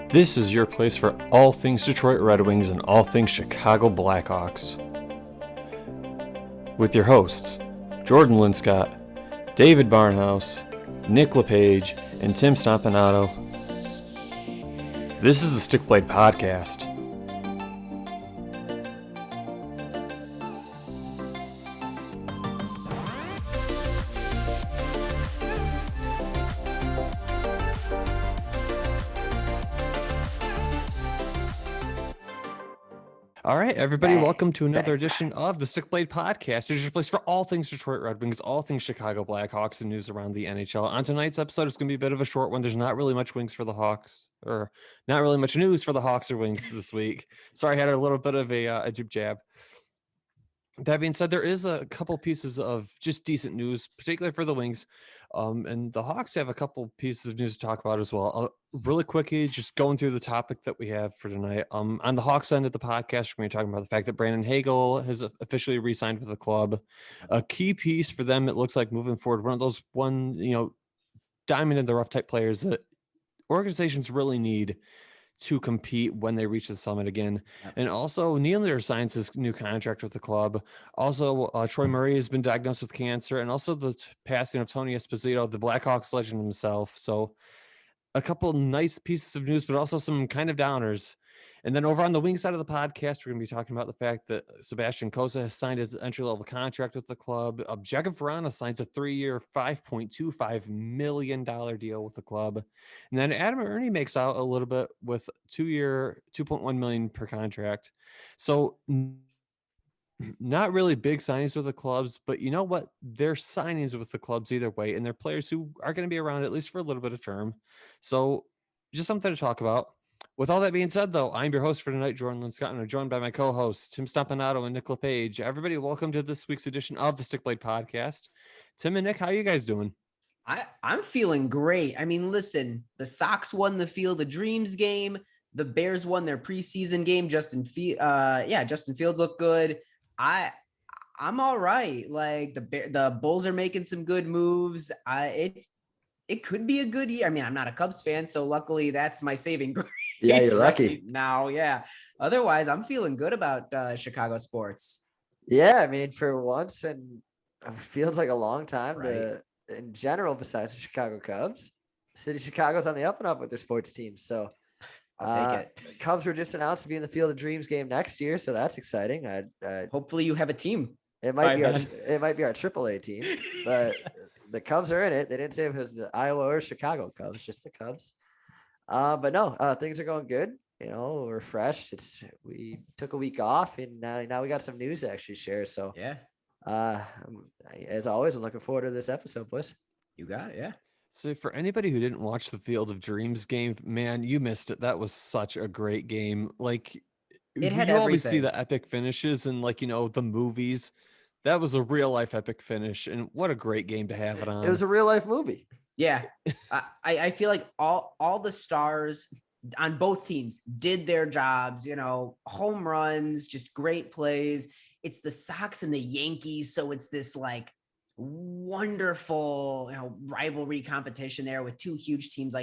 This is your place for all things Detroit Red Wings and all things Chicago Blackhawks. With your hosts, Jordan Linscott, David Barnhouse, Nick LePage, and Tim Stompanato. This is the Stick Blade Podcast. All right, everybody, welcome to another edition of the Stick Blade Podcast. It's your place for all things Detroit Red Wings, all things Chicago Blackhawks, and news around the NHL. On tonight's episode, it's going to be a bit of a short one. There's not really much Wings for the Hawks, or not really much news for the Hawks or Wings this week. Sorry, I had a little bit of a jib jab. That being said, there is a couple pieces of just decent news, particularly for the Wings. And the Hawks have a couple pieces of news to talk about as well. Really quickly, just going through the topic that we have for tonight. On the Hawks end of the podcast, we're going to be talking about the fact that Brandon Hagel has officially re-signed with the club. A key piece for them, it looks like moving forward, one of those diamond in the rough type players that organizations really need to compete when they reach the summit again. Yep. And also Nylander signs his new contract with the club. Also, Troy Murray has been diagnosed with cancer, and also the passing of Tony Esposito, the Blackhawks legend himself. So a couple nice pieces of news, but also some kind of downers. And then over on the wing side of the podcast, we're going to be talking about the fact that Sebastian Cossa has signed his entry-level contract with the club. Jakub Vrana signs a 3-year, $5.25 million deal with the club. And then Erne makes out a little bit with 2-year, $2.1 million per contract. So not really big signings with the clubs, but you know what? They're signings with the clubs either way, and they're players who are going to be around at least for a little bit of term. So just something to talk about. With all that being said, though, I'm your host for tonight, Jordan Linscott, and I'm joined by my co-hosts, Tim Stompanato and Nick LePage. Everybody, welcome to this week's edition of the Stick Blade Podcast. Tim and Nick, how are you guys doing? I'm feeling great. I mean, listen, the Sox won the Field of Dreams game. The Bears won their preseason game. Justin Fields looked good. I'm all right. Like the Bulls are making some good moves. It could be a good year. I mean, I'm not a Cubs fan, so luckily that's my saving grace. Yeah, you're lucky. Right now, yeah. Otherwise, I'm feeling good about Chicago sports. Yeah, I mean, for once, and it feels like a long time Right. In general, besides the Chicago Cubs, City of Chicago's on the up and up with their sports teams. So I'll take it. Cubs were just announced to be in the Field of Dreams game next year, so that's exciting. Hopefully, you have a team. It might be our AAA team, but the Cubs are in it. They didn't say if it was the Iowa or Chicago Cubs, just the Cubs. But no, things are going good. You know, we're fresh. We took a week off, and now we got some news to actually share. So yeah. As always, I'm looking forward to this episode, boys. You got it, yeah. So for anybody who didn't watch the Field of Dreams game, man, you missed it. That was such a great game. Like, it had you always see the epic finishes and the movies. That was a real life epic finish, and what a great game to have it on. It was a real life movie. Yeah, I feel like all the stars on both teams did their jobs. Home runs, just great plays. It's the Sox and the Yankees, so it's this like wonderful rivalry competition there with two huge teams.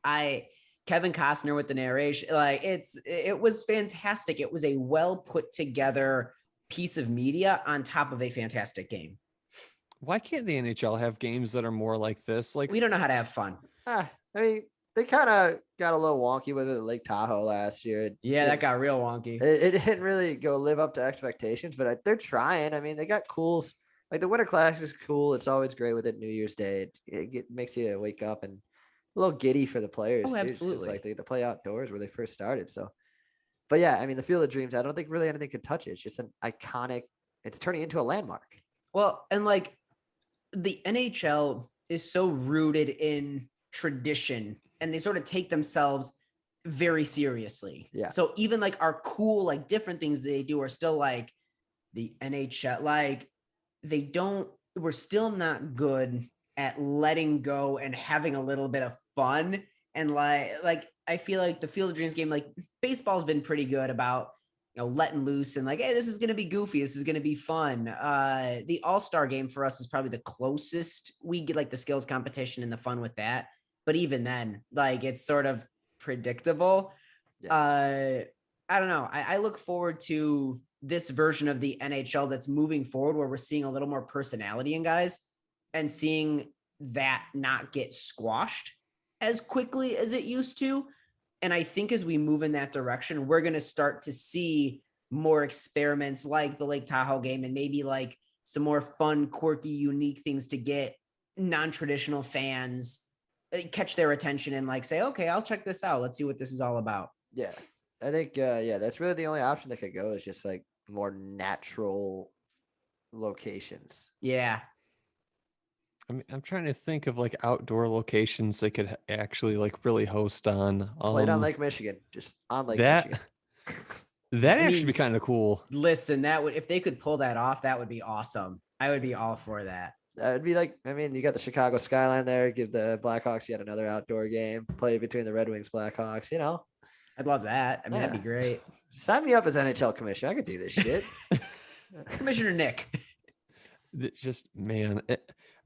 Kevin Costner with the narration, it was fantastic. It was a well put together piece of media on top of a fantastic game. Why can't the NHL have games that are more like this? Like, we don't know how to have fun. I mean, they kind of got a little wonky with it at Lake Tahoe last year. That got real wonky. It didn't really go live up to expectations, but they're trying. I mean, they got cools. Like the Winter Classic is cool. It's always great with it. New Year's Day, it makes you wake up and a little giddy for the players. Oh, too. absolutely. It's like they get to play outdoors where they first started. So, but yeah, I mean, the Field of Dreams, I don't think really anything could touch it. It's just an iconic. It's turning into a landmark. Well, and the NHL is so rooted in tradition, and they sort of take themselves very seriously. Yeah. So even our cool, different things they do are still like the NHL. We're still not good at letting go and having a little bit of fun. And I feel like the Field of Dreams game, baseball's been pretty good about, letting loose and hey, this is going to be goofy. This is going to be fun. The All-Star game for us is probably the closest we get the skills competition and the fun with that. But even then, it's sort of predictable. Yeah. I don't know. I look forward to this version of the NHL that's moving forward, where we're seeing a little more personality in guys and seeing that not get squashed as quickly as it used to. And I think as we move in that direction, we're going to start to see more experiments like the Lake Tahoe game, and maybe like some more fun, quirky, unique things to get non-traditional fans, catch their attention and like say, okay, I'll check this out. Let's see what this is all about. Yeah. I think, that's really the only option that could go, is just like more natural locations. Yeah. I mean, I'm trying to think of like outdoor locations they could actually like really host on. Played on Lake Michigan, just on Lake that Michigan. that I actually mean, be kind of cool. Listen, that would, if they could pull that off, that would be awesome. I would be all for that. It'd be like, I mean, you got the Chicago skyline there. Give the Blackhawks yet another outdoor game. Play between the Red Wings, Blackhawks. You know, I'd love that. I mean, that'd be Yeah. great. sign me up as NHL commissioner. I could do this shit. Commissioner Nick. Just man,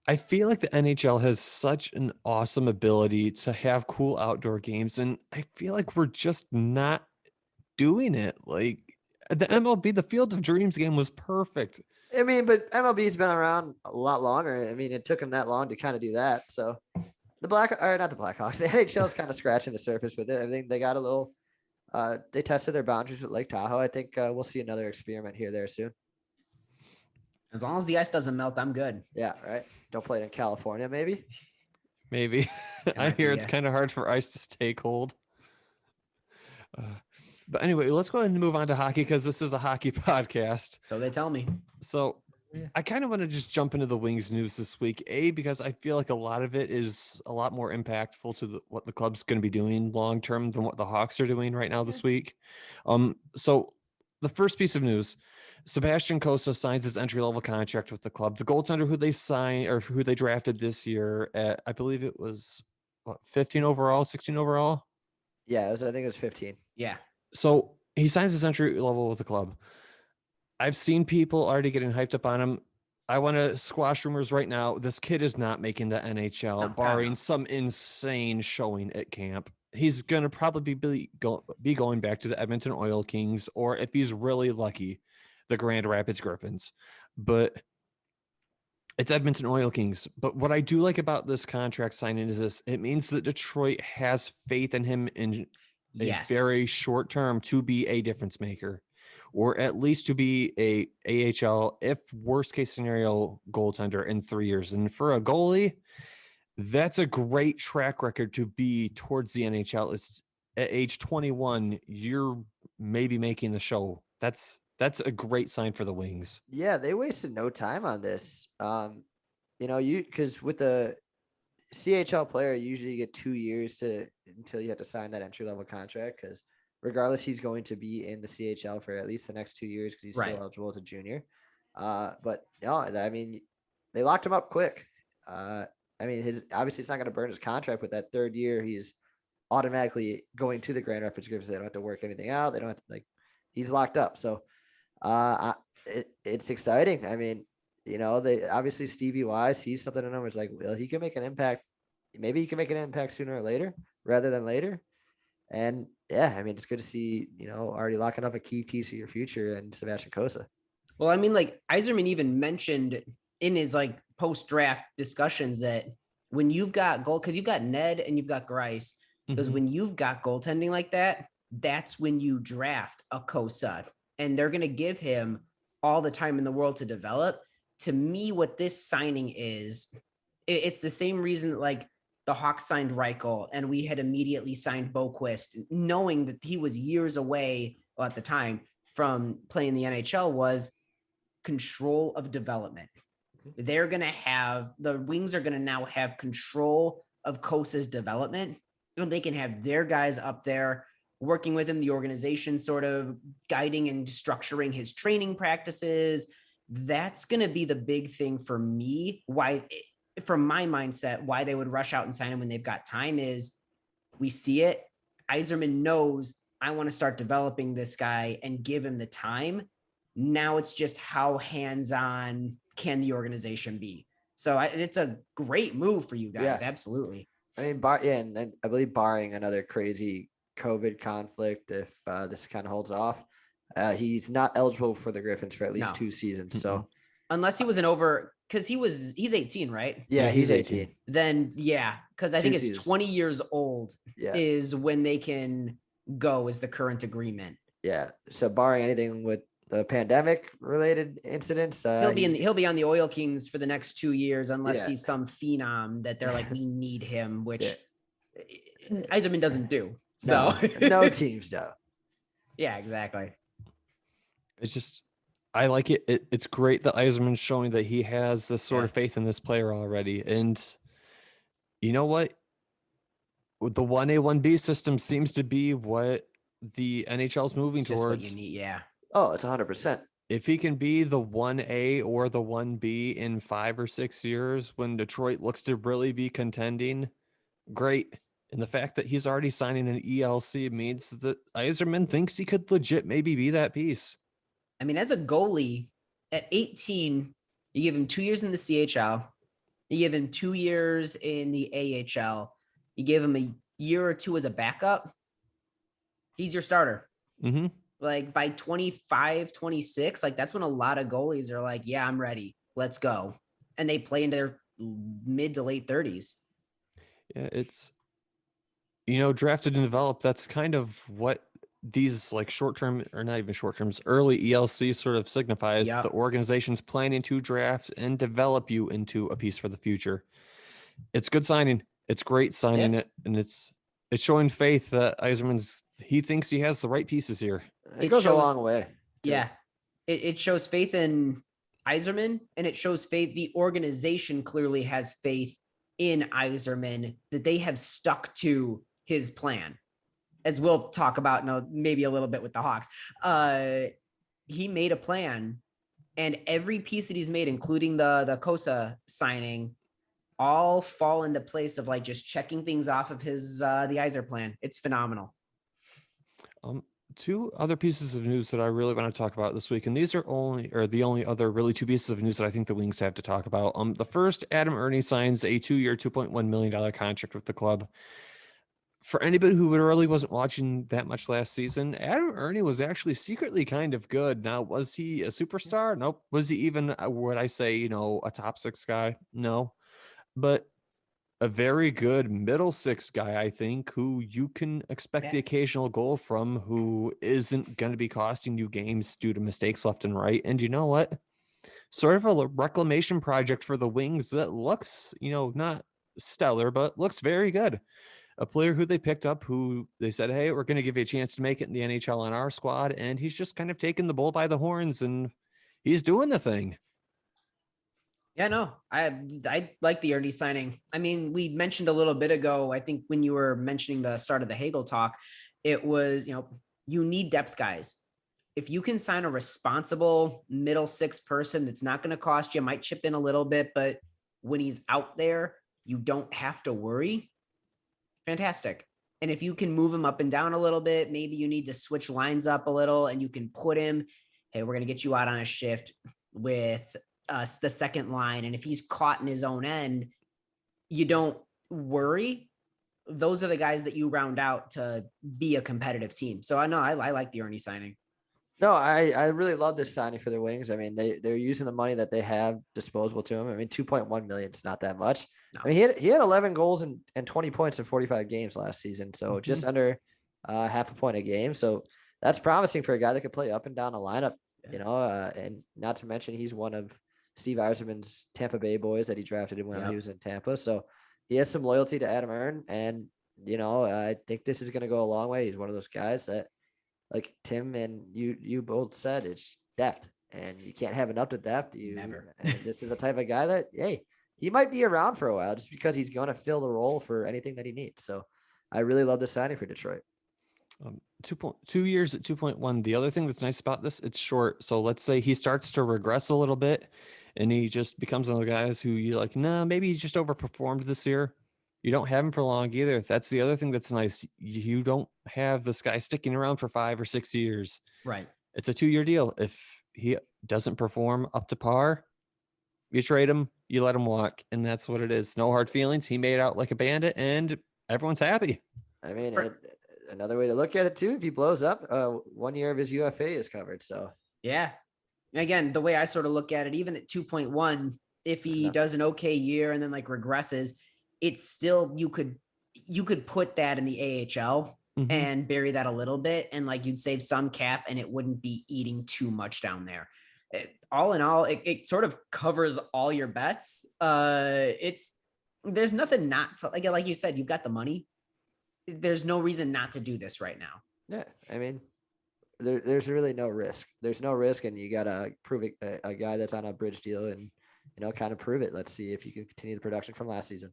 I feel like the NHL has such an awesome ability to have cool outdoor games, and I feel like we're just not doing it. Like the MLB, the Field of Dreams game was perfect. I mean, but MLB's been around a lot longer. I mean, it took them that long to kind of do that. So the not the Blackhawks, the NHL is kind of scratching the surface with it. I think they got a little, they tested their boundaries with Lake Tahoe. I think we'll see another experiment here there soon. As long as the ice doesn't melt, I'm good. Yeah, right. Don't play it in California, maybe. Maybe I might be, hear it's yeah. kind of hard for ice to stay cold. But anyway, let's go ahead and move on to hockey because this is a hockey podcast. So they tell me. So Yeah. I kind of want to just jump into the Wings news this week, because I feel like a lot of it is a lot more impactful to what the club's going to be doing long term than what the Hawks are doing right now this week. So the first piece of news: Sebastian Cossa signs his entry level contract with the club. The goaltender who they signed or who they drafted this year at, I believe it was 15 overall, 16 overall. Yeah, I think it was 15. Yeah. So he signs his entry level with the club. I've seen people already getting hyped up on him. I want to squash rumors right now. This kid is not making the NHL, No, God, barring no. some insane showing at camp. He's going to probably be going back to the Edmonton Oil Kings, or if he's really lucky, the Grand Rapids Griffins. But it's Edmonton Oil Kings. But what I do like about this contract signing is this: it means that Detroit has faith in him in Yes. a very short term to be a difference maker, or at least to be a AHL, if worst case scenario, goaltender in 3 years. And for a goalie, that's a great track record to be towards the NHL. It's at age 21, you're maybe making the show. That's a great sign for the Wings. Yeah, they wasted no time on this. Because with the CHL player, usually you get 2 years until you have to sign that entry level contract, because regardless, he's going to be in the CHL for at least the next 2 years because he's Right. still eligible as a junior. But no, I mean, they locked him up quick. I mean, obviously it's not going to burn his contract, but that third year he's automatically going to the Grand Rapids Griffins. They don't have to work anything out. They don't have to, he's locked up. So it's exciting. I mean, they obviously Stevie Y sees something in him. It's like, well, he can make an impact. Maybe he can make an impact sooner or later rather than later. And yeah, I mean, it's good to see, already locking up a key piece of your future and Sebastian Cossa. Well, I mean, Yzerman even mentioned in his post-draft discussions that when you've got because you've got Ned and you've got Grice, because when you've got goaltending like that, that's when you draft a Cossa, and they're going to give him all the time in the world to develop. To me, what this signing is, it's the same reason that the Hawks signed Reichel and we had immediately signed Boquist, knowing that he was years away at the time from playing the NHL, was control of development. The Wings are going to now have control of Kossa's development, and they can have their guys up there working with him, the organization sort of guiding and structuring his training practices. That's going to be the big thing for me. Why, from my mindset, why they would rush out and sign him when they've got time is we see it. Yzerman knows, I want to start developing this guy and give him the time. Now it's just how hands-on can the organization be? So it's a great move for you guys. Yeah. Absolutely. I mean, and I believe barring another crazy COVID conflict, if this kind of holds off, he's not eligible for the Griffins for at least 2 seasons. So unless he was because he's 18, right? yeah, he's 18. Then yeah, because I think it's 20 years old is when they can go is the current agreement. Yeah. So barring anything with the pandemic related incidents, he'll be on the Oil Kings for the next 2 years unless he's some phenom that they're like, we need him, which Yzerman doesn't do. So no teams do. Yeah, exactly. It's just, I like it. It's great that Yzerman's showing that he has this sort of faith in this player already. And you know what? The 1A, 1B system seems to be what the NHL is moving towards. What you need, Oh, it's 100%. If he can be the 1A or the 1B in 5 or 6 years when Detroit looks to really be contending, great. And the fact that he's already signing an ELC means that Yzerman thinks he could legit maybe be that piece. I mean, as a goalie at 18, you give him 2 years in the CHL, you give him 2 years in the AHL, you give him a year or 2 as a backup. He's your starter. Mm-hmm. Like by 25, 26, like that's when a lot of goalies are like, yeah, I'm ready. Let's go. And they play into their mid to late 30s. Yeah, it's, drafted and developed. That's kind of what these like short-term or not even short-terms, early ELC sort of signifies. The organization's planning to draft and develop you into a piece for the future. It's good signing. It's great signing it. And it's showing faith that he thinks he has the right pieces here. It goes a long way. Too. Yeah. It shows faith in Yzerman, and it shows faith. The organization clearly has faith in Yzerman that they have stuck to his plan, as we'll talk about maybe a little bit with the Hawks. He made a plan, and every piece that he's made, including the Cossa signing, all fall into place of like just checking things off of his the Yzer plan. It's phenomenal. 2 other pieces of news that I really want to talk about this week, and these are the only other really 2 pieces of news that I think the Wings have to talk about. The first, Adam Erne signs a 2-year, $2.1 million contract with the club. For anybody who really wasn't watching that much last season, Adam Erne was actually secretly kind of good. Now, was he a superstar? Nope. Was he even, would I say, a top 6 guy? No. But a very good middle 6 guy, I think, who you can expect the occasional goal from, who isn't going to be costing you games due to mistakes left and right. And you know what? Sort of a reclamation project for the Wings that looks, not stellar, but looks very good. A player who they picked up, who they said, hey, we're going to give you a chance to make it in the NHL on our squad. And he's just kind of taking the bull by the horns, and he's doing the thing. Yeah, no, I like the Erne signing. I mean, we mentioned a little bit ago, I think when you were mentioning the start of the Hagel talk, it was, you need depth guys. If you can sign a responsible middle 6 person that's not going to cost you, might chip in a little bit, but when he's out there, you don't have to worry. Fantastic. And if you can move him up and down a little bit, maybe you need to switch lines up a little and you can put him, hey, we're going to get you out on a shift with the second line. And if he's caught in his own end, you don't worry. Those are the guys that you round out to be a competitive team. So I know I like the Erne signing. No, I really love this signing for the Wings. I mean, they're using the money that they have disposable to them. I mean, 2.1 million is not that much. No. I mean, he had 11 goals and 20 points in 45 games last season. So just under half a point a game. So that's promising for a guy that could play up and down the lineup, and not to mention he's one of Steve Yzerman's Tampa Bay boys that he drafted when he was in Tampa. So he has some loyalty to Adam Erne. And, I think this is going to go a long way. He's one of those guys that, like Tim and you both said, it's depth, and you can't have enough to depth. Never. And this is a type of guy that, hey, he might be around for a while just because he's going to fill the role for anything that he needs. So I really love the signing for Detroit. 2 years at 2.1. The other thing that's nice about this, it's short. So let's say he starts to regress a little bit and he just becomes one of the guys who you're like, no, maybe he just overperformed this year. You don't have him for long either. That's the other thing that's nice. You don't have this guy sticking around for 5 or 6 years. Right. It's a 2-year deal. If he doesn't perform up to par, You trade him, you let him walk, and that's what it is. No hard feelings. He made out like a bandit, and everyone's happy. I mean, another way to look at it too, if he blows up, 1 year of his UFA is covered. So yeah. Again, the way I sort of look at it, even at 2.1, if he does an okay year and then like regresses, it's still, you could put that in the AHL and bury that a little bit. And like, you'd save some cap and it wouldn't be eating too much down there. All in all, it sort of covers all your bets. There's nothing not to, like you said, you've got the money. There's no reason not to do this right now. Yeah. I mean, there's really no risk. There's no risk, and you got to prove it, a guy that's on a bridge deal and, kind of prove it. Let's see if you can continue the production from last season.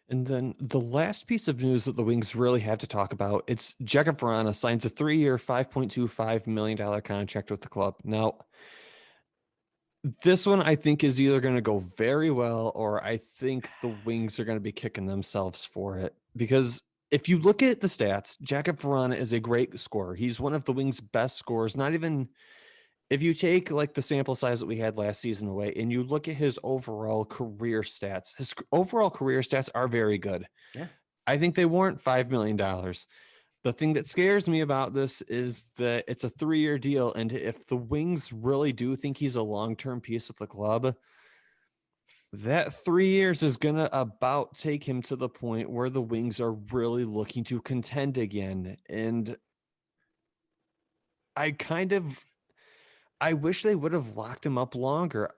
And then the last piece of news that the Wings really have to talk about, it's Jakub Vrana signs a 3-year, $5.25 million contract with the club. Now, this one I think is either going to go very well, or I think the Wings are going to be kicking themselves for it. Because if you look at the stats, Jakub Vrana is a great scorer. He's one of the Wings' best scorers. Not even if you take like the sample size that we had last season away and you look at his overall career stats, his overall career stats are very good. Yeah. I think they warrant $5 million. The thing that scares me about this is that it's a 3-year deal. And if the Wings really do think he's a long-term piece of the club, that 3 years is going to about take him to the point where the Wings are really looking to contend again. And I wish they would have locked him up longer.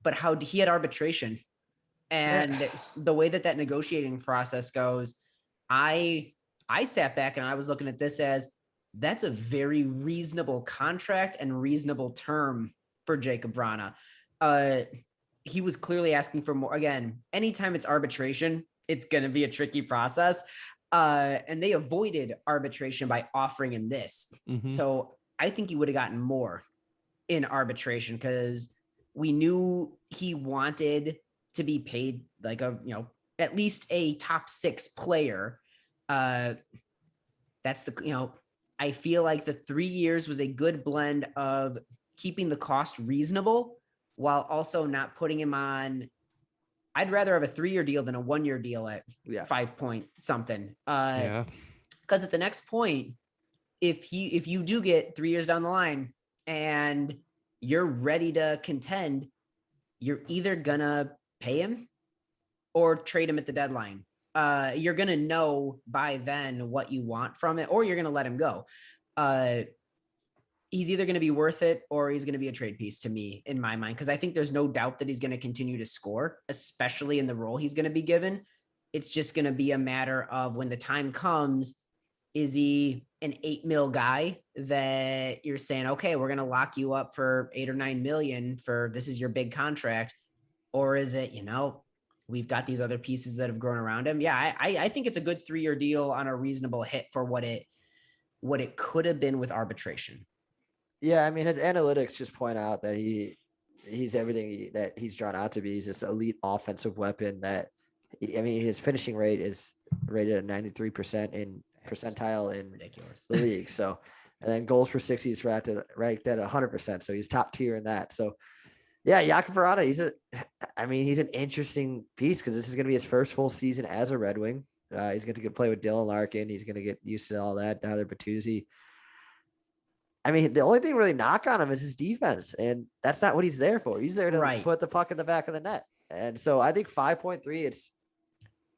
But he had arbitration, and the way that negotiating process goes, I sat back and I was looking at this as that's a very reasonable contract and reasonable term for Jakub Vrana. He was clearly asking for more. Again, anytime it's arbitration, it's going to be a tricky process. And they avoided arbitration by offering him this. So I think he would have gotten more in arbitration, because we knew he wanted to be paid like at least a top 6 player. That's I feel like the 3 years was a good blend of keeping the cost reasonable while also not putting him on. I'd rather have a 3-year deal than a 1-year deal at 5 point something. Because at the next point, if you do get 3 years down the line and you're ready to contend, you're either gonna pay him or trade him at the deadline. You're gonna know by then what you want from it, or you're gonna let him go. He's either going to be worth it or he's going to be a trade piece to me, in my mind, because I think there's no doubt that he's going to continue to score, especially in the role he's going to be given. It's just going to be a matter of when the time comes, is he an $8 million guy that you're saying, okay, we're going to lock you up for $8 or $9 million for this is your big contract? Or is it, we've got these other pieces that have grown around him. Yeah. I think it's a good 3-year deal on a reasonable hit for what it could have been with arbitration. Yeah, I mean, his analytics just point out that he's everything that he's drawn out to be. He's this elite offensive weapon that, his finishing rate is rated at 93% in percentile in ridiculous. The league. So, and then goals per 60 is ranked at 100%. So he's top tier in that. So, yeah, Jakub Vrana, he's an interesting piece because this is going to be his first full season as a Red Wing. He's going to play with Dylan Larkin. He's going to get used to all that. Now they're Bertuzzi. The only thing really knock on him is his defense, and that's not what he's there for. He's there to put the puck in the back of the net. And so I think 5.3, it's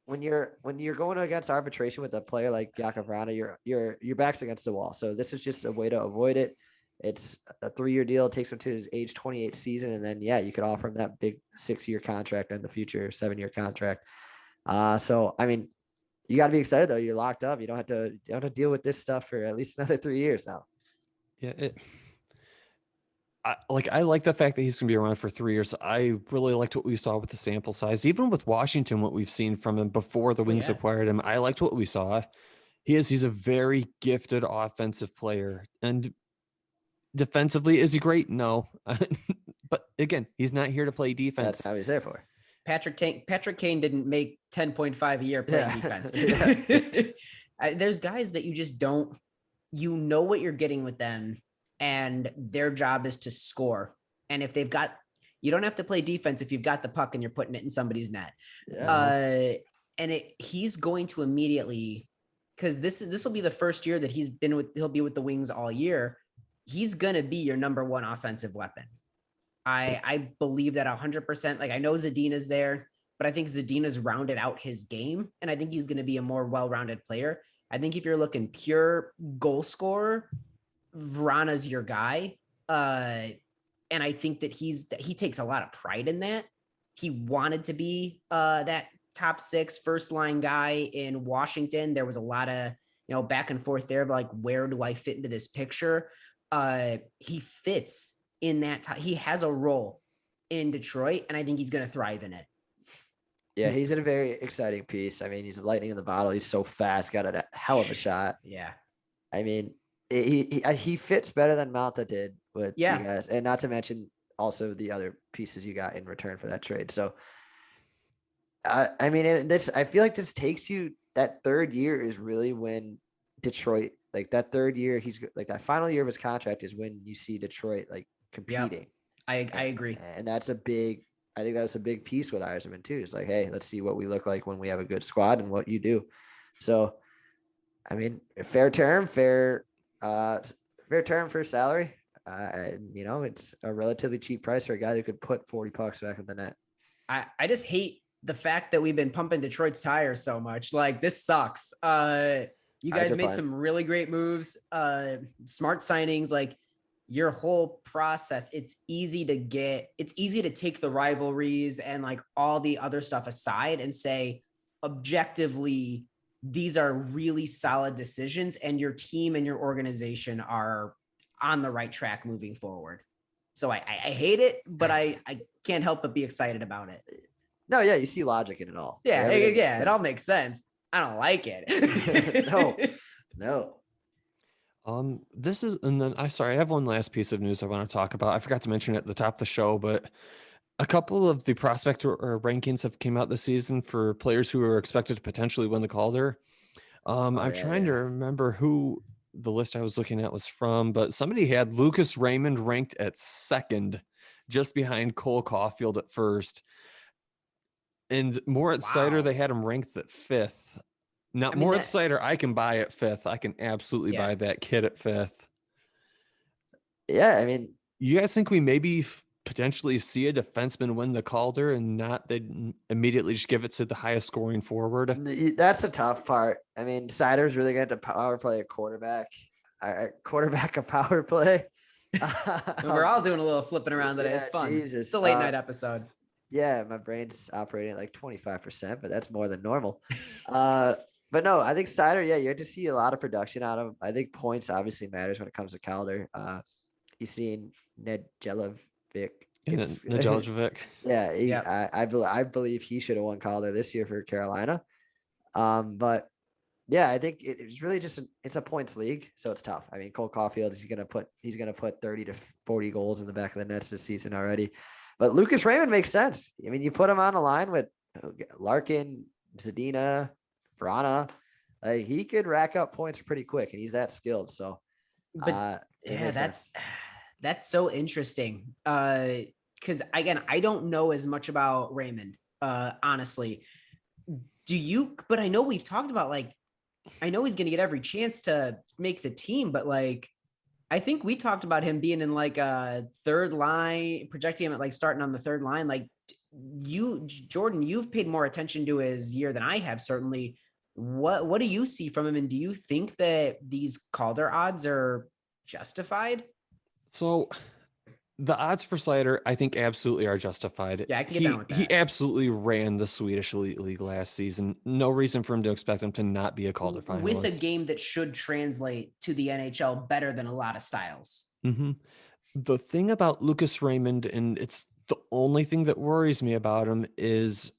when you're going against arbitration with a player like Jakub Vrana, your back's against the wall. So this is just a way to avoid it. It's a 3-year deal. It takes him to his age 28 season. And then, you could offer him that big 6-year contract in the future, 7-year contract. So, you got to be excited though. You're locked up. You don't have to deal with this stuff for at least another 3 years now. Yeah, I like the fact that he's going to be around for 3 years. I really liked what we saw with the sample size, even with Washington, what we've seen from him before the Wings acquired him. I liked what we saw. He's a very gifted offensive player, and defensively, is he great? No, but again, he's not here to play defense. That's how he's there for. Patrick Kane didn't make 10.5 a year playing defense. There's guys that you just don't. You know what you're getting with them, and their job is to score. And if they've got, you don't have to play defense if you've got the puck and you're putting it in somebody's net. Yeah. And he's going to immediately, because this will be the first year that he'll be with the Wings all year. He's going to be your number one offensive weapon. I believe that 100%. Like, I know Zadina's there, but I think Zadina's rounded out his game, and I think he's going to be a more well-rounded player. I think if you're looking pure goal scorer, Vrana's your guy. And I think that he takes a lot of pride in that. He wanted to be that top 6 first line guy in Washington. There was a lot of, back and forth there of like, where do I fit into this picture? He fits in that. He has a role in Detroit, and I think he's going to thrive in it. Yeah, he's in a very exciting piece. I mean, he's lightning in the bottle. He's so fast, got a hell of a shot. Yeah. I mean, he fits better than Malta did with you guys, and not to mention also the other pieces you got in return for that trade. So, I mean, I feel like this takes you, that third year is really when Detroit, like that third year, he's like that final year of his contract is when you see Detroit like competing. Yep. I agree. And that's I think that's a big piece with Yzerman too. It's like, hey, let's see what we look like when we have a good squad and what you do. So, I mean, fair term for salary. It's a relatively cheap price for a guy who could put 40 pucks back in the net. I just hate the fact that we've been pumping Detroit's tires so much. Like, this sucks. You guys made some really great moves, smart signings, like your whole process. It's easy to take the rivalries and like all the other stuff aside and say, objectively, these are really solid decisions, and your team and your organization are on the right track moving forward. So I hate it, but I can't help but be excited about it. No, yeah, you see logic in it all. Yeah, it all makes sense. I don't like it. No. This is, and then I have one last piece of news I want to talk about. I forgot to mention it at the top of the show, but a couple of the prospect rankings have came out this season for players who are expected to potentially win the Calder. I'm trying to remember who the list I was looking at was from, but somebody had Lucas Raymond ranked at 2nd, just behind Cole Caulfield at 1st. And Moritz Seider, they had him ranked at 5th. Now, Moritz Seider, I can buy at 5th. I can absolutely buy that kid at 5th. Yeah, I mean, you guys think we maybe potentially see a defenseman win the Calder and not they immediately just give it to the highest scoring forward? That's the tough part. I mean, Seider's really going to power play a quarterback a power play. We're all doing a little flipping around today. It's fun. Jesus. It's a late night episode. Yeah, my brain's operating at like 25%, but that's more than normal. But no, I think Seider, you had to see a lot of production out of him. I think points obviously matters when it comes to Calder. You've seen Nedeljkovic. Yeah, I believe he should have won Calder this year for Carolina. But yeah, I think it's really just it's a points league, so it's tough. I mean, Cole Caulfield he's gonna put 30 to 40 goals in the back of the nets this season already. But Lucas Raymond makes sense. I mean, you put him on a line with Larkin, Zadina, Vrana. He could rack up points pretty quick, and he's that skilled. So, that's so interesting. Because again, I don't know as much about Raymond, honestly. Do you? But I know we've talked about I know he's going to get every chance to make the team, but I think we talked about him being in a third line, projecting him at starting on the third line. Jordan, you've paid more attention to his year than I have, certainly. What do you see from him? And do you think that these Calder odds are justified? So the odds for Seider, I think absolutely are justified. Yeah, I can get down with that. He absolutely ran the Swedish Elite League last season. No reason for him to expect him to not be a Calder finalist. With a game that should translate to the NHL better than a lot of styles. Mm-hmm. The thing about Lucas Raymond, and it's the only thing that worries me about him, is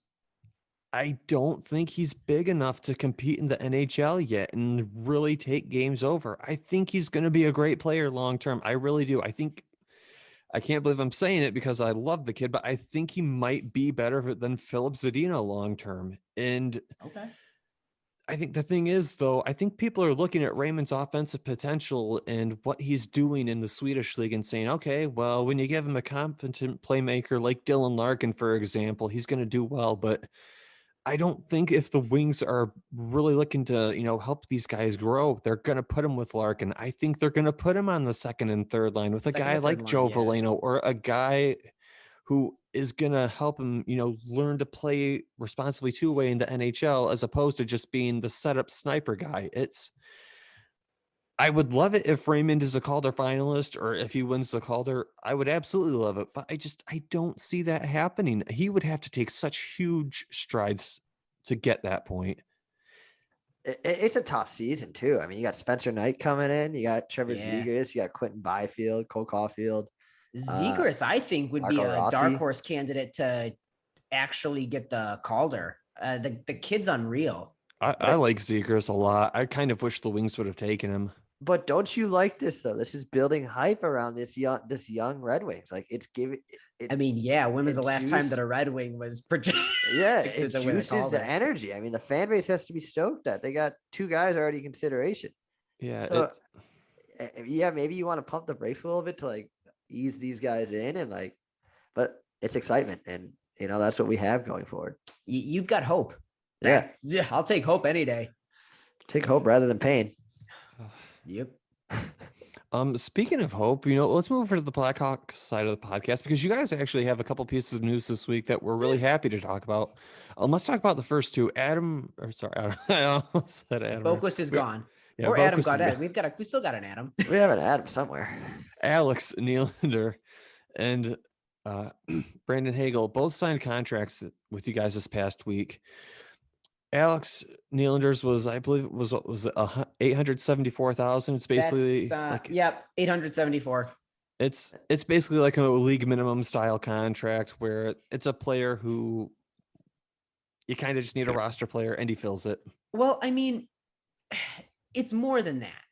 I don't think he's big enough to compete in the NHL yet and really take games over. I think he's going to be a great player long term. I really do. I can't believe I'm saying it because I love the kid, but I think he might be better than Philip Zadina long term. And I think the thing is, though, I think people are looking at Raymond's offensive potential and what he's doing in the Swedish league and saying, okay, well, when you give him a competent playmaker like Dylan Larkin, for example, he's going to do well. But I don't think if the Wings are really looking to, help these guys grow, they're going to put him with Larkin. I think they're going to put him on the second and third line with a Second guy or third like line, Joe yeah. Veleno or a guy who is going to help him, learn to play responsibly two-way in the NHL as opposed to just being the setup sniper guy. I would love it if Raymond is a Calder finalist or if he wins the Calder. I would absolutely love it, but I don't see that happening. He would have to take such huge strides to get that point. It's a tough season too. I mean, you got Spencer Knight coming in, you got Trevor Yeah. Zegras, you got Quentin Byfield, Cole Caulfield. Zegras, I think, would be Marco a Rossi. dark horse candidate to actually get the Calder. The kid's unreal. I like Zegras a lot. I kind of wish the Wings would have taken him. But don't you like this though? This is building hype around this young Red Wings. Like it's giving. I mean, yeah. When was it the last time juice- that a Red Wing was projected? Yeah, it to win a juices Calder? the energy. I mean, the fan base has to be stoked that they got two guys already in consideration. Yeah. So, yeah, maybe you want to pump the brakes a little bit to like ease these guys in and like, but it's excitement, and that's what we have going forward. You've got hope. Yeah. I'll take hope any day. Take hope rather than pain. Yep. Speaking of hope, let's move over to the Blackhawks side of the podcast because you guys actually have a couple pieces of news this week that we're really happy to talk about. Let's talk about the first two. Adam. I almost said Adam. Boquist is gone. Yeah, or Adam Boquist got is Ed. We still got an Adam. We have an Adam somewhere. Alex Nylander and Brandon Hagel both signed contracts with you guys this past week. Alex Nylander's was, I believe, was 874,000. It's basically That's, 874. It's basically like a league minimum style contract where it's a player who you kind of just need a roster player and he fills it. Well, I mean, it's more than that.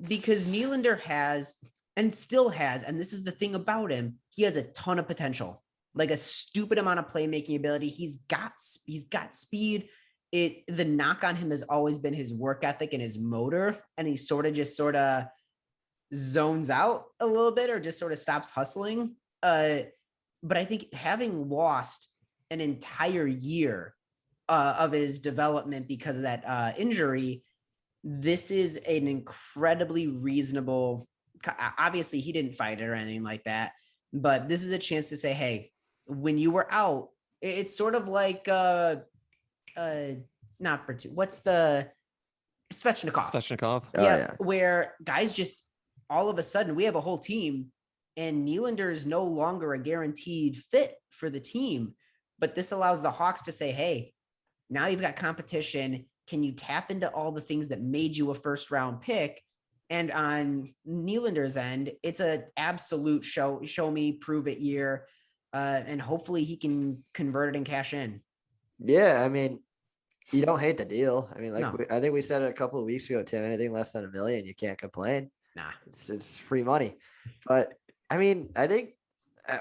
Because Nylander has and still has, and this is the thing about him, he has a ton of potential. Like a stupid amount of playmaking ability. He's got speed. The knock on him has always been his work ethic and his motor, and he sort of zones out a little bit or just sort of stops hustling. But I think having lost an entire year of his development because of that injury, this is an incredibly reasonable. Obviously, he didn't fight it or anything like that, but this is a chance to say, hey, when you were out, it's sort of like what's the Svechnikov. Yeah, where guys just all of a sudden we have a whole team and Nylander is no longer a guaranteed fit for the team, but this allows the Hawks to say, hey, now you've got competition. Can you tap into all the things that made you a first round pick? And on Nylander's end, it's an absolute show me, prove it year. And hopefully he can convert it and cash in. Yeah, I mean, you don't hate the deal. I mean, No. I think we said it a couple of weeks ago, Tim, anything less than $1 million, you can't complain. Nah. It's free money. But I mean, I think,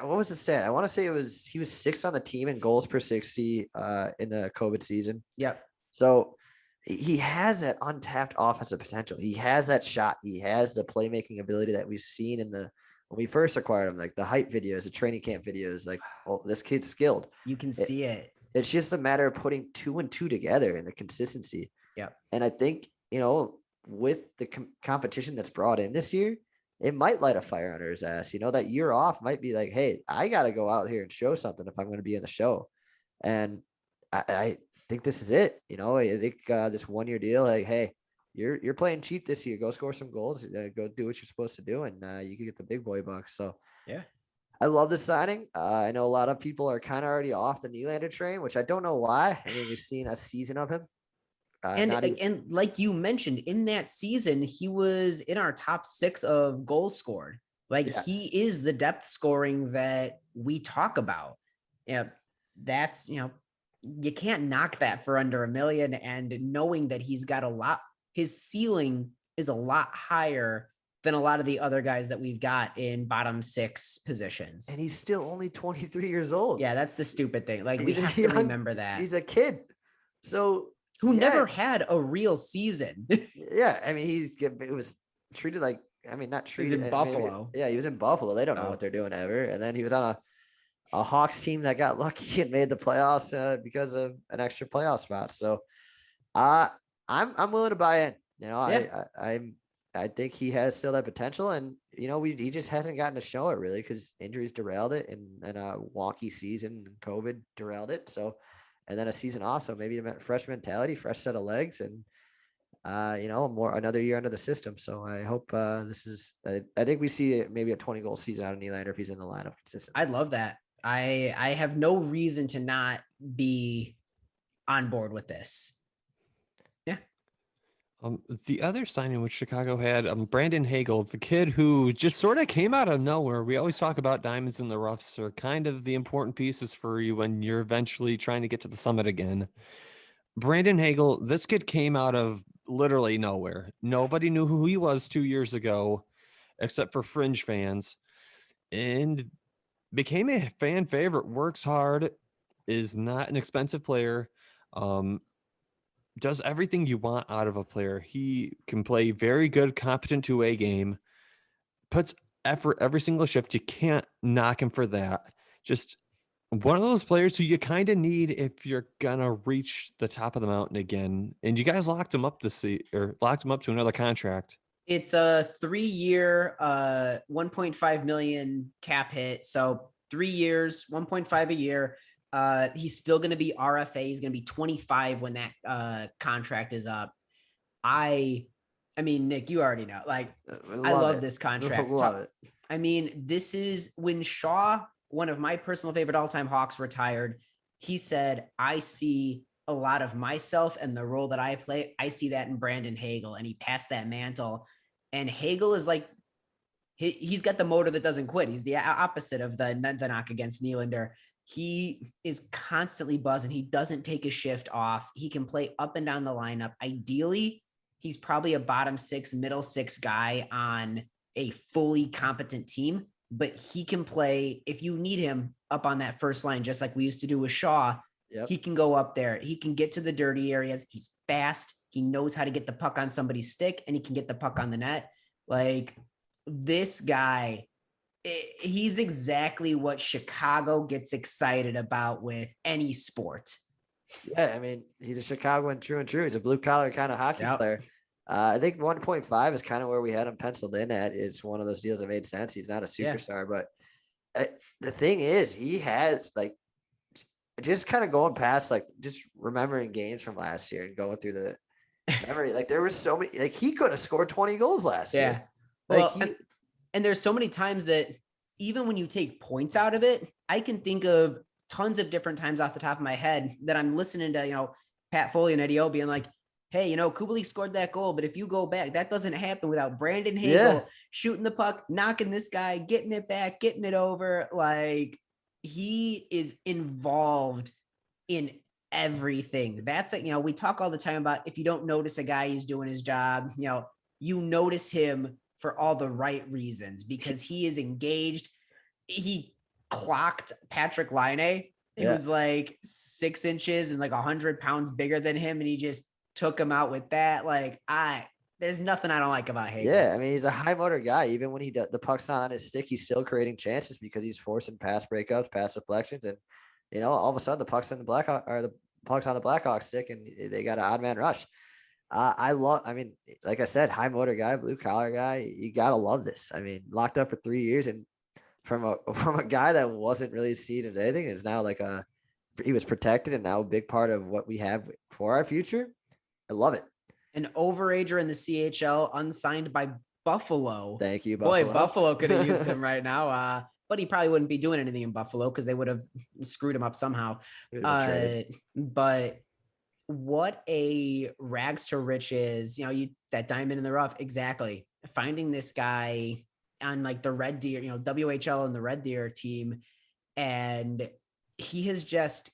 what was the stat? I want to say he was 6th on the team in goals per 60 in the COVID season. Yep. So he has that untapped offensive potential. He has that shot. He has the playmaking ability that we've seen when we first acquired him, like the hype videos, the training camp videos, like, oh, this kid's skilled. You can see it. It's just a matter of putting 2 and 2 together and the consistency. Yeah. And I think, with the competition that's brought in this year, it might light a fire under his ass. That year off might be like, hey, I got to go out here and show something if I'm going to be in the show. And I think this is it. I think this 1-year deal, like, hey, you're playing cheap this year. Go score some goals. Go do what you're supposed to do, and you can get the big boy bucks. So yeah, I love this signing. I know a lot of people are kind of already off the Nylander train, which I don't know why. I mean, we've seen a season of him. And like you mentioned, in that season, he was in our top 6 of goals scored. Like he is the depth scoring that we talk about. Yeah, that's you can't knock that for under $1 million. And knowing that he's got a lot, his ceiling is a lot higher than a lot of the other guys that we've got in bottom 6 positions. And he's still only 23 years old. Yeah, that's the stupid thing. Like we have to remember that. He's a kid. So who never had a real season. Yeah, I mean, it was treated like, I mean, not treated. in Buffalo. Yeah, he was in Buffalo. They don't know what they're doing ever. And then he was on a Hawks team that got lucky and made the playoffs because of an extra playoff spot. So, I'm willing to buy in. You know, I think he has still that potential, and you know, he just hasn't gotten to show it really because injuries derailed it, and a wonky season and COVID derailed it. So, and then a season off, so maybe a fresh mentality, fresh set of legs, and you know, another year under the system. So I hope this is. I think we see maybe a 20-goal season out of Nylander if he's in the lineup consistently. I'd love that. I have no reason to not be on board with this. Yeah. The other signing which Chicago had, Brandon Hagel, the kid who just sort of came out of nowhere. We always talk about diamonds in the roughs are kind of the important pieces for you when you're eventually trying to get to the summit again. Brandon Hagel, this kid came out of literally nowhere. Nobody knew who he was 2 years ago, except for fringe fans, and became a fan favorite. Works hard, is not an expensive player, does everything you want out of a player. He can play very good, competent two-way game, puts effort every single shift. You can't knock him for that. Just one of those players who you kind of need if you're gonna reach the top of the mountain again. And you guys locked him up to another contract. It's a 3-year, 1.5 million cap hit. So 3 years, 1.5 a year. He's still going to be RFA. He's going to be 25 when that contract is up. I mean, Nick, you already know. Like, I love this contract. Love it. I mean, this is when Shaw, one of my personal favorite all-time Hawks, retired. He said, I see a lot of myself and the role that I play. I see that in Brandon Hagel, and he passed that mantle. And Hagel is like, he's got the motor that doesn't quit. He's the opposite of the knock against Nylander. He is constantly buzzing. He doesn't take a shift off. He can play up and down the lineup. Ideally, he's probably a bottom 6, middle 6 guy on a fully competent team, but he can play, if you need him, up on that first line, just like we used to do with Shaw. Yep. He can go up there. He can get to the dirty areas. He's fast. He knows how to get the puck on somebody's stick, and he can get the puck on the net. Like, this guy, he's exactly what Chicago gets excited about with any sport. Yeah, I mean, he's a Chicagoan true and true. He's a blue-collar kind of hockey player. I think 1.5 is kind of where we had him penciled in at. It's one of those deals that made sense. He's not a superstar, but the thing is, he has, like, just kind of going past, like, just remembering games from last year and going through the memory. Like, there was so many, like, he could have scored 20 goals last year. Well, and there's so many times that even when you take points out of it, I can think of tons of different times off the top of my head that I'm listening to, you know, Pat Foley and Eddie O being like, hey, you know, Kubalik scored that goal, but if you go back, that doesn't happen without Brandon Hagel shooting the puck, knocking this guy, getting it back, getting it over. Like, he is involved in everything. That's like, you know, we talk all the time about if you don't notice a guy, he's doing his job, you know, you notice him for all the right reasons because he is engaged. He clocked Patrick Laine. He was like 6 inches and like 100 pounds bigger than him. And he just took him out with that. Like, there's nothing I don't like about Hagel. Yeah. I mean, he's a high motor guy. Even when the puck's not on his stick, he's still creating chances because he's forcing pass breakups, pass deflections. And, you know, all of a sudden the puck's on the Blackhawks stick and they got an odd man rush. I mean, like I said, high motor guy, blue collar guy, you got to love this. I mean, locked up for 3 years and from a guy that wasn't really seen as anything is now like he was protected and now a big part of what we have for our future. I love it. An overager in the CHL, unsigned by Buffalo. Thank you, Buffalo. Boy, Buffalo could have used him right now. But he probably wouldn't be doing anything in Buffalo because they would have screwed him up somehow. But what a rags to riches, you know, that diamond in the rough. Exactly. Finding this guy on like the Red Deer, you know, WHL and the Red Deer team. And he has just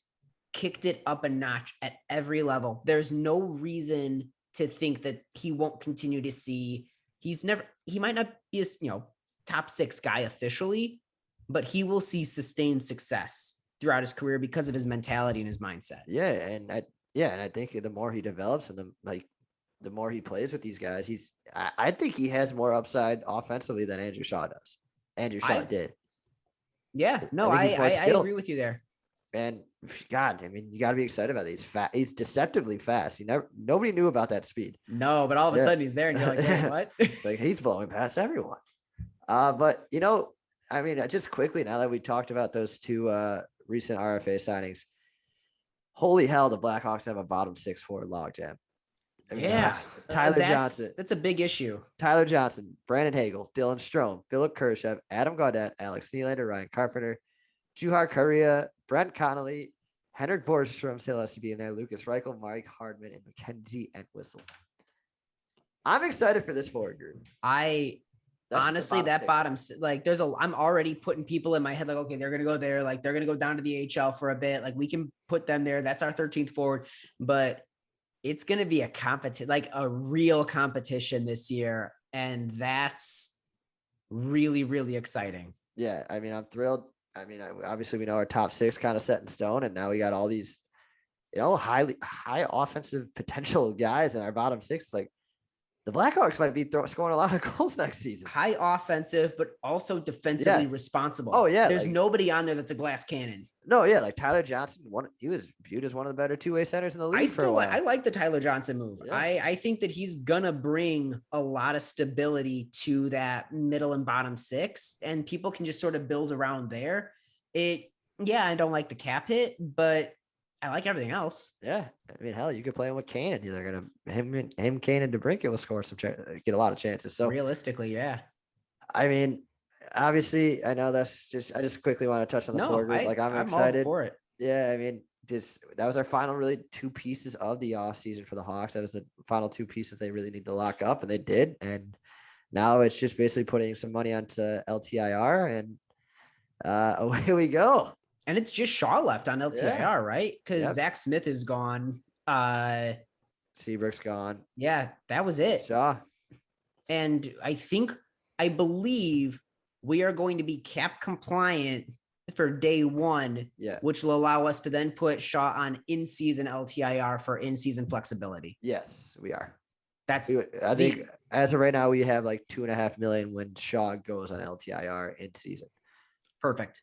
kicked it up a notch at every level. There's no reason to think that he won't continue to see. He might not be a, you know, top 6 guy officially, but he will see sustained success throughout his career because of his mentality and his mindset. Yeah. And Yeah, and I think the more he develops and the more he plays with these guys, I think he has more upside offensively than Andrew Shaw does. Andrew Shaw I did. Yeah, no, I think I he's more I, I skilled. agree with you there. And God, I mean, you got to be excited about it. He's fat. He's deceptively fast. Nobody knew about that speed. No, but all of a Yeah. sudden he's there, and you're like, wait, what? Like he's blowing past everyone. But I mean, just quickly now that we talked about those two recent RFA signings, holy hell, the Blackhawks have a bottom 6 forward logjam. I mean, Yeah, Tyler Johnson, that's a big issue. Tyler Johnson, Brandon Hagel, Dylan Strome, Philip Kershev, Adam Gaudette, Alex Nylander, Ryan Carpenter, Juhar Kariya, Brent Connolly, Henrik Borgstrom still has to be in there, Lucas Reichel, Mike Hardman, and Mackenzie Entwistle. I'm excited for this forward group. Honestly, that bottom, like I'm already putting people in my head, like, okay, they're going to go there. Like they're going to go down to the AHL for a bit. Like we can put them there. That's our 13th forward, but it's going to be like a real competition this year. And that's really, really exciting. Yeah. I mean, I'm thrilled. I mean, obviously we know our top 6 kind of set in stone, and now we got all these, high offensive potential guys in our bottom 6. It's like, the Blackhawks might be scoring a lot of goals next season. High offensive, but also defensively responsible. Oh, yeah. There's nobody on there that's a glass cannon. No, yeah. Like Tyler Johnson, he was viewed as one of the better two-way centers in the league for a while. I like the Tyler Johnson move. Yeah. I think that he's going to bring a lot of stability to that middle and bottom 6, and people can just sort of build around there. I don't like the cap hit, but I like everything else. Yeah. I mean, hell, you could play him with Kane, and they're going to him, Kane, and DeBrincat will score get a lot of chances. So realistically, yeah. I mean, obviously, I know I just quickly want to touch on the forward group. Like I'm excited all for it. Yeah. I mean, that was our final really 2 pieces of the off season for the Hawks. That was the final 2 pieces they really need to lock up, and they did. And now it's just basically putting some money onto LTIR, and away we go. And it's just Shaw left on LTIR, right? Because Zach Smith is gone. Seabrook's gone. Yeah, that was it. Shaw. And I believe we are going to be cap compliant for day 1, which will allow us to then put Shaw on in-season LTIR for in-season flexibility. Yes, we are. I think as of right now, we have like $2.5 million when Shaw goes on LTIR in season. Perfect.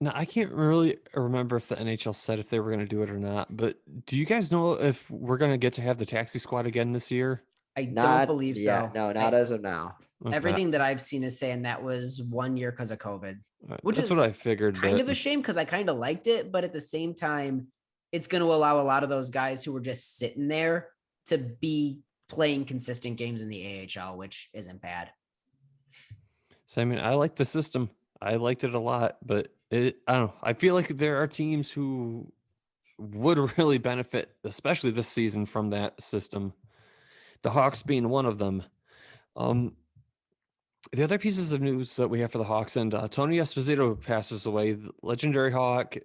Now I can't really remember if the NHL said if they were going to do it or not, but do you guys know if we're going to get to have the taxi squad again this year? I don't believe so. No, not as of now. Okay. Everything that I've seen is saying that was 1 year because of COVID, which That's is what I figured. Kind of a shame because I kind of liked it, but at the same time, it's going to allow a lot of those guys who were just sitting there to be playing consistent games in the AHL, which isn't bad. So I mean, I like the system. I liked it a lot, but I don't know. I feel like there are teams who would really benefit, especially this season, from that system. The Hawks being one of them. The other pieces of news that we have for the Hawks, and Tony Esposito passes away, the legendary Hawk,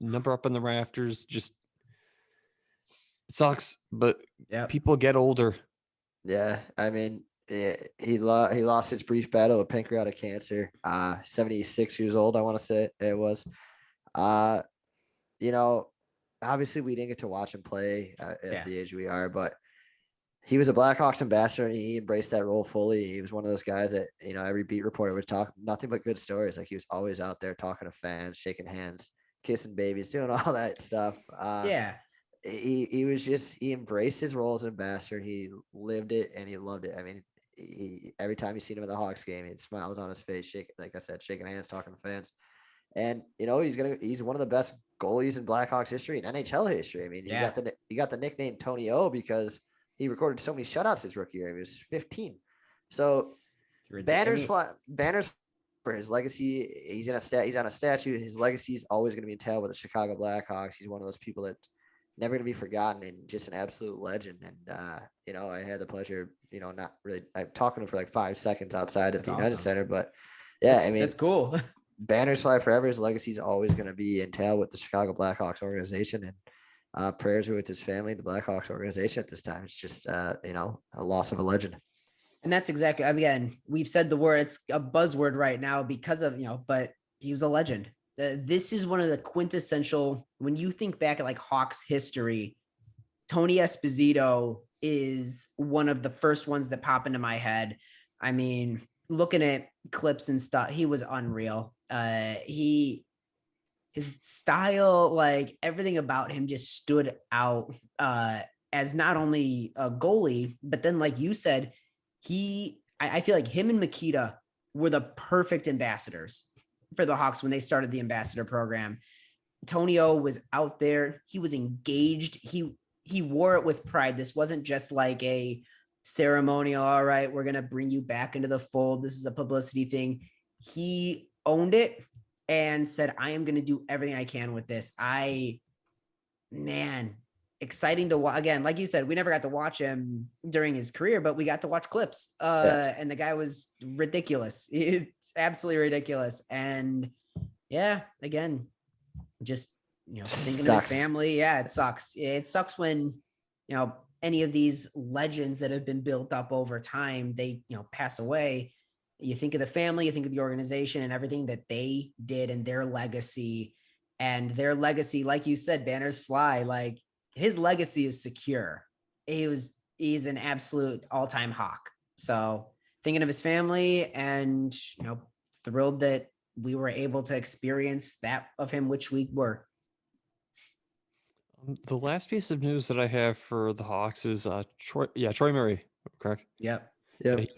number up in the rafters. Just it sucks, but people get older. Yeah, I mean, he lost his brief battle with pancreatic cancer. 76 years old, I want to say it was. Obviously we didn't get to watch him play at the age we are, but he was a Blackhawks ambassador, and he embraced that role fully. He was one of those guys that, every beat reporter would talk nothing but good stories. Like he was always out there talking to fans, shaking hands, kissing babies, doing all that stuff. He embraced his role as an ambassador. He lived it and he loved it. I mean, every time you seen him in the Hawks game, he smiles on his face, shaking hands, talking to fans. And he's one of the best goalies in Blackhawks history and NHL history. I mean, you got the nickname Tony O because he recorded so many shutouts his rookie year. He was 15. So banners for his legacy. He's on a statue. His legacy is always going to be entailed with the Chicago Blackhawks. He's one of those people that's never going to be forgotten and just an absolute legend. And, I had the pleasure, not really, I'm talking to him for like 5 seconds outside at the United Center, but that's cool. Banners fly forever. His legacy is always going to be entailed with the Chicago Blackhawks organization, and prayers are with his family, the Blackhawks organization at this time. It's just, a loss of a legend. And that's exactly, again, we've said the word, it's a buzzword right now because of, but he was a legend. this is one of the quintessential, when you think back at like Hawks history, Tony Esposito is one of the first ones that pop into my head. I mean, looking at clips and stuff, he was unreal. His style, like everything about him just stood out as not only a goalie, but then like you said, I feel like him and Makita were the perfect ambassadors for the Hawks when they started the ambassador program. Tonio was out there. He was engaged. He wore it with pride. This wasn't just like a ceremonial. All right, we're going to bring you back into the fold. This is a publicity thing. He owned it and said, I am going to do everything I can with this. Exciting to watch. Again, like you said, we never got to watch him during his career, but we got to watch clips. And the guy was ridiculous. It's absolutely ridiculous. And yeah, again, just, thinking of his family. Yeah, it sucks. It sucks when, any of these legends that have been built up over time, they, pass away. You think of the family, you think of the organization and everything that they did and their legacy, like you said, banners fly. Like, his legacy is secure. He's an absolute all-time Hawk. So thinking of his family and, thrilled that we were able to experience that of him, which we were. The last piece of news that I have for the Hawks is Troy Murray, correct? Yep. He,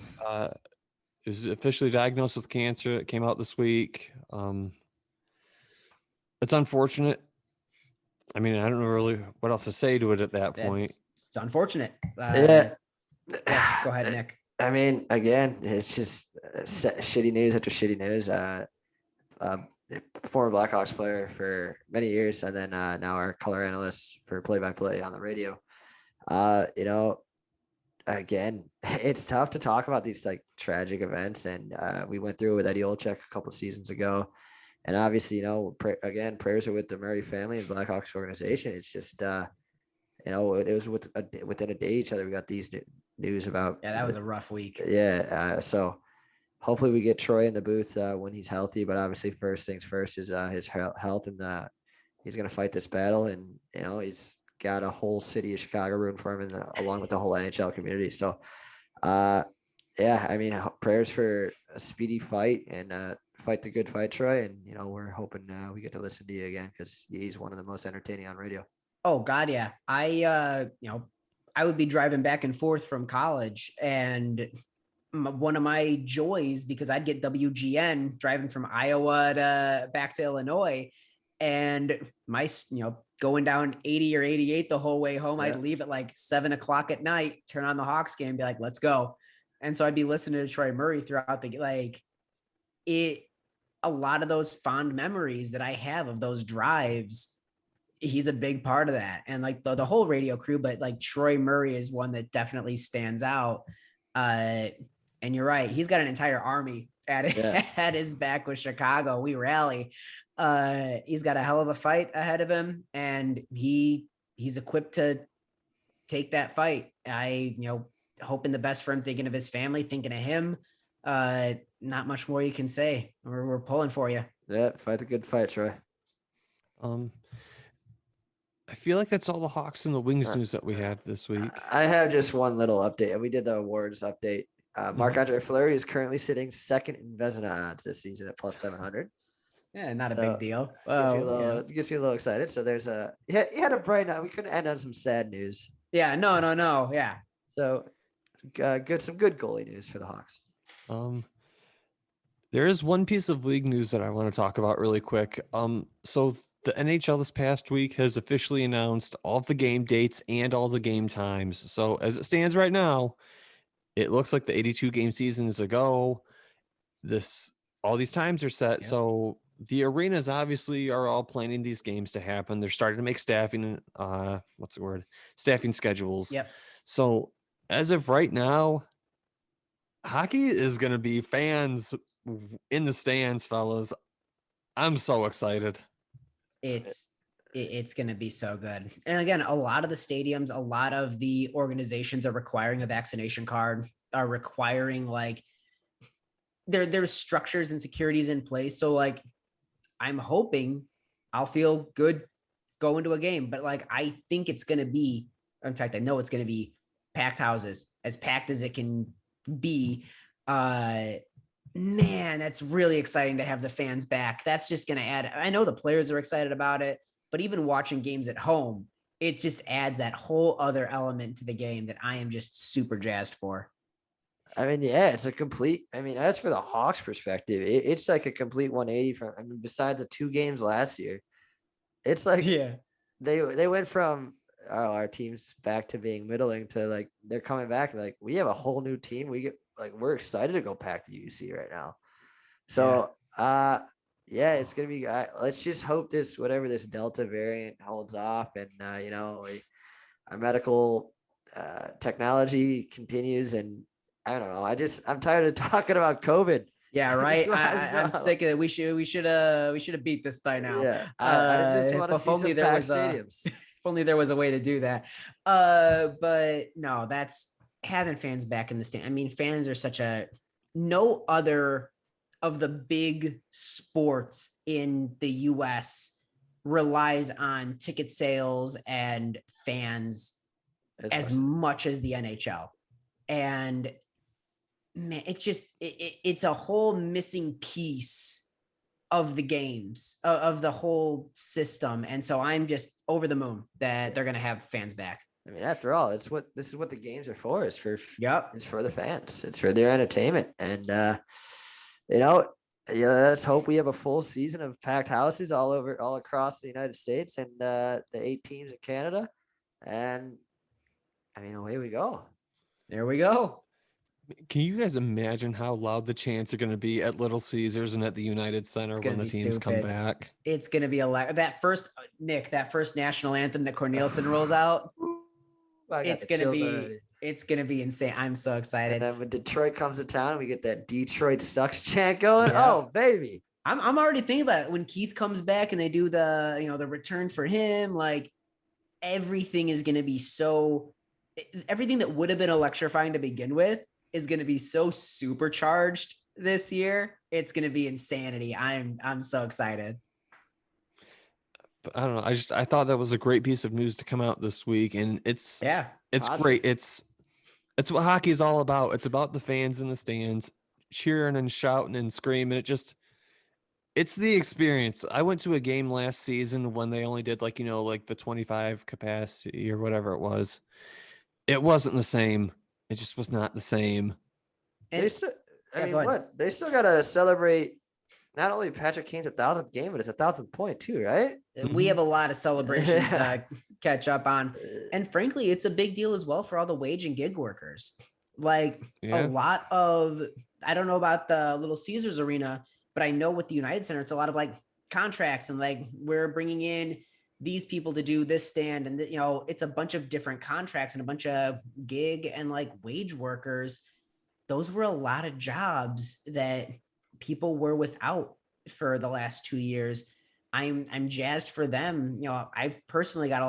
is officially diagnosed with cancer. It came out this week. It's unfortunate. I mean, I don't know really what else to say to it at that point. It's unfortunate. Go ahead, Nick. I mean, again, it's just shitty news after shitty news. Former Blackhawks player for many years, and then now our color analyst for play-by-play on the radio. Again, it's tough to talk about these like tragic events, and we went through it with Eddie Olczyk a couple of seasons ago. And obviously, prayers are with the Murray family and Blackhawks organization. It's just, it was within a day each other. We got these news about. Yeah, that was a rough week. Yeah. So hopefully we get Troy in the booth when he's healthy. But obviously, first things first is his health, and he's going to fight this battle. And, he's got a whole city of Chicago rooting for him, and along with the whole NHL community. So, I mean, prayers for a speedy fight and fight the good fight, Troy. And, we're hoping we get to listen to you again because he's one of the most entertaining on radio. Oh God. Yeah. I would be driving back and forth from college, and one of my joys, because I'd get WGN driving from Iowa back to Illinois, and my, going down 80 or 88 the whole way home. I'd leave at like 7:00 at night, turn on the Hawks game, be like, let's go. And so I'd be listening to Troy Murray throughout a lot of those fond memories that I have of those drives. He's a big part of that. And like the whole radio crew, but like Troy Murray is one that definitely stands out. And you're right. He's got an entire army at his back with Chicago. We rally. He's got a hell of a fight ahead of him, and he's equipped to take that fight. Hoping the best for him, thinking of his family, thinking of him. Not much more you can say. We're pulling for you. Yeah, fight the good fight, Troy. I feel like that's all the Hawks and the Wings news that we had this week. I have just one little update. We did the awards update. Marc-Andre Fleury is currently sitting second in Vezina odds this season at plus 700. Yeah, not a big deal. Gets you a little excited. So there's he had a bright night. We couldn't end on some sad news. Yeah, no. Yeah. So some good goalie news for the Hawks. There is one piece of league news that I want to talk about really quick. So the NHL this past week has officially announced all of the game dates and all the game times. So as it stands right now, it looks like the 82 game season is a go. All these times are set. Yep. So the arenas obviously are all planning these games to happen. They're starting to make staffing schedules. Yep. So as of right now, hockey is going to be fans in the stands, fellas. I'm so excited. It's going to be so good. And again, a lot of the stadiums, a lot of the organizations are requiring a vaccination card, are requiring there's structures and securities in place. So I'm hoping I'll feel good going to a game. But like, I think it's going to be, in fact, I know it's going to be packed houses, as packed as it can be. Man, that's really exciting to have the fans back. That's just going to add, I know the players are excited about it, but even watching games at home, it just adds that whole other element to the game that I am just super jazzed for. I mean, yeah, it's a complete. I mean, as for the Hawks' perspective, it's like a complete 180 from. I mean, besides the 2 games last year, it's like they went from our team's back to being middling to like they're coming back. Like we have a whole new team. We're excited to go pack the UC right now. So yeah, it's gonna be. Let's just hope whatever this Delta variant holds off, and our medical technology continues. And I don't know. I'm tired of talking about COVID. Yeah, right. I'm sick of it. We should have beat this by now. Yeah, I just want to see some packed stadiums. If only there was a way to do that. But no, that's having fans back in the stand. I mean, fans are no other of the big sports in the US relies on ticket sales and fans as much as the NHL. And man, it's a whole missing piece of the games, of the whole system. And so I'm just over the moon that they're going to have fans back. I mean, after all, this is what the games are for. It's for the fans. It's for their entertainment. And, let's hope we have a full season of packed houses all across the United States and the 8 teams in Canada. And I mean, away we go. There we go. Can you guys imagine how loud the chants are going to be at Little Caesars and at the United Center when the teams come back? It's going to be that first national anthem that Cornelison rolls out. It's going to be insane. I'm so excited. And then when Detroit comes to town, we get that Detroit sucks chant going. Yeah. Oh, baby. I'm already thinking about it when Keith comes back and they do the return for him. Like everything is going to be everything that would have been electrifying to begin with is going to be so supercharged this year. It's going to be insanity. I'm so excited. But I don't know. I thought that was a great piece of news to come out this week, and it's great. It's what hockey is all about. It's about the fans in the stands cheering and shouting and screaming. It's the experience. I went to a game last season when they only did the 25 capacity or whatever it was. It wasn't the same. It just was not the same. They still got to celebrate not only Patrick Kane's 1,000th game, but his 1,000th point too, right? We have a lot of celebrations to catch up on. And frankly, it's a big deal as well for all the wage and gig workers. A lot of, I don't know about the Little Caesars arena, but I know with the United Center, it's a lot of contracts and we're bringing in these people to do this stand. And it's a bunch of different contracts and a bunch of gig and wage workers. Those were a lot of jobs that people were without for the last 2 years. I'm jazzed for them. I've personally got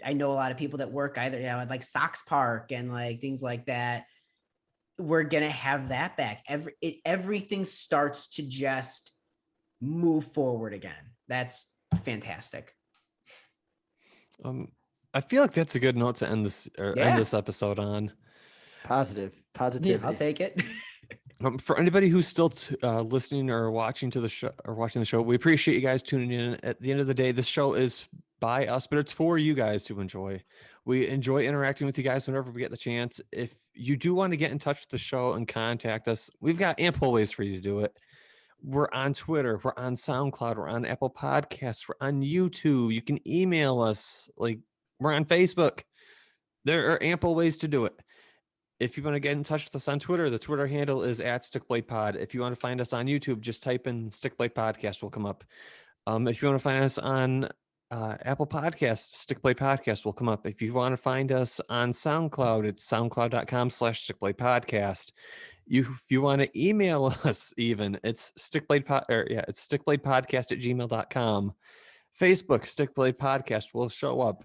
I know a lot of people that work either, at Sox Park and things like that. We're going to have that back. Everything starts to just move forward again. That's fantastic. I feel like that's a good note to end this episode on. Positivity. Yeah, I'll take it. For anybody who's still listening or watching the show, we appreciate you guys tuning in. At the end of the day, this show is by us, but it's for you guys to enjoy. We enjoy interacting with you guys whenever we get the chance. If you do want to get in touch with the show and contact us, we've got ample ways for you to do it. We're on Twitter. We're on SoundCloud. We're on Apple Podcasts. We're on YouTube. You can email us. We're on Facebook. There are ample ways to do it. If you want to get in touch with us on Twitter, the Twitter handle is @StickBladePod. If you want to find us on YouTube, just type in Stickblade Podcast will come up. If you want to find us on Apple Podcasts, Stickblade Podcast will come up. If you want to find us on SoundCloud, it's soundcloud.com/StickBladePodcast. If you want to email us, even it's stickbladepodcast@gmail.com. Facebook, Stickblade Podcast will show up.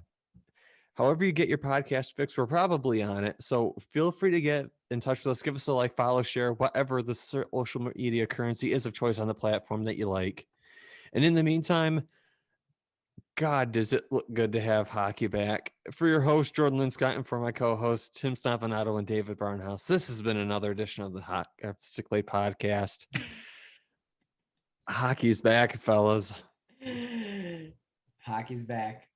However you get your podcast fix, we're probably on it. So feel free to get in touch with us. Give us a follow, share, whatever the social media currency is of choice on the platform that you like. And in the meantime, God, does it look good to have hockey back. For your host, Jordan Linscott, and for my co-hosts, Tim Stompanato and David Barnhouse, this has been another edition of the Stick Blade Podcast. Hockey's back, fellas. Hockey's back.